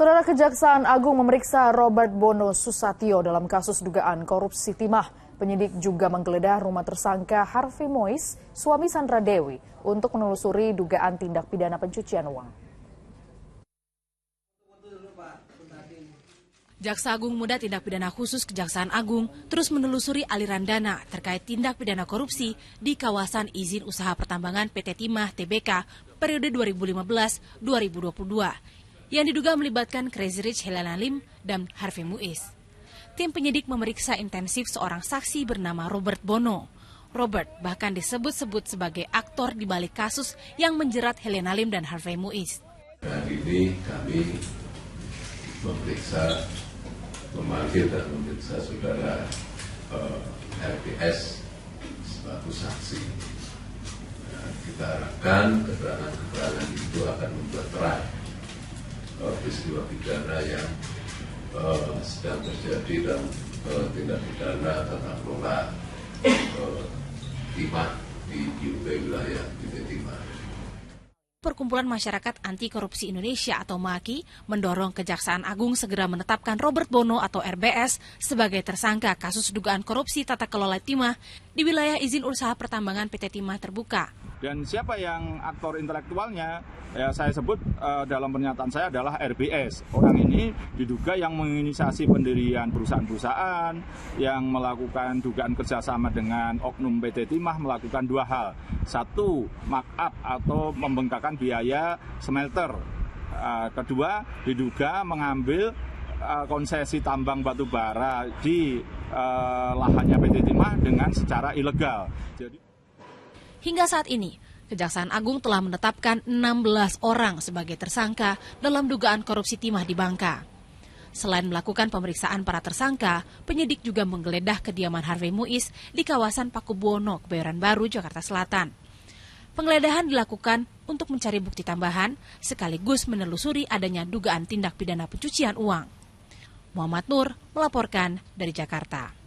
Saudara, Kejaksaan Agung memeriksa Robert Bono Susatyo dalam kasus dugaan korupsi timah. Penyidik juga menggeledah rumah tersangka Harvey Mois, suami Sandra Dewi, untuk menelusuri dugaan tindak pidana pencucian uang. Jaksa Agung Muda Tindak Pidana Khusus Kejaksaan Agung terus menelusuri aliran dana terkait tindak pidana korupsi di kawasan izin usaha pertambangan PT Timah Tbk periode 2015-2022 yang diduga melibatkan Crazy Rich Helena Lim dan Harvey Mois. Tim penyidik memeriksa intensif seorang saksi bernama Robert Bono. Robert bahkan disebut-sebut sebagai aktor di balik kasus yang menjerat Helena Lim dan Harvey Mois. Hari ini kami memanggil dan memeriksa saudara RPS sebagai saksi. Kita harapkan keterangan-keterangan itu akan membuat terang peristiwa pidana yang sedang terjadi dan tindak pidana tata kelola timah di wilayah PT Timah. Perkumpulan Masyarakat Anti Korupsi Indonesia atau MAKI mendorong Kejaksaan Agung segera menetapkan Robert Bono atau RBS sebagai tersangka kasus dugaan korupsi tata kelola timah di wilayah izin usaha pertambangan PT Timah Terbuka. Dan siapa yang aktor intelektualnya, saya sebut dalam pernyataan saya adalah RBS. Orang ini diduga yang menginisiasi pendirian perusahaan-perusahaan, yang melakukan dugaan kerjasama dengan oknum PT Timah melakukan dua hal. Satu, markup atau membengkakkan biaya smelter. Kedua, diduga mengambil konsesi tambang batu bara di lahannya PT Timah dengan secara ilegal. Hingga saat ini, Kejaksaan Agung telah menetapkan 16 orang sebagai tersangka dalam dugaan korupsi timah di Bangka. Selain melakukan pemeriksaan para tersangka, penyidik juga menggeledah kediaman Harvey Mois di kawasan Pakubuwono, Kebayoran Baru, Jakarta Selatan. Penggeledahan dilakukan untuk mencari bukti tambahan, sekaligus menelusuri adanya dugaan tindak pidana pencucian uang. Muhammad Nur melaporkan dari Jakarta.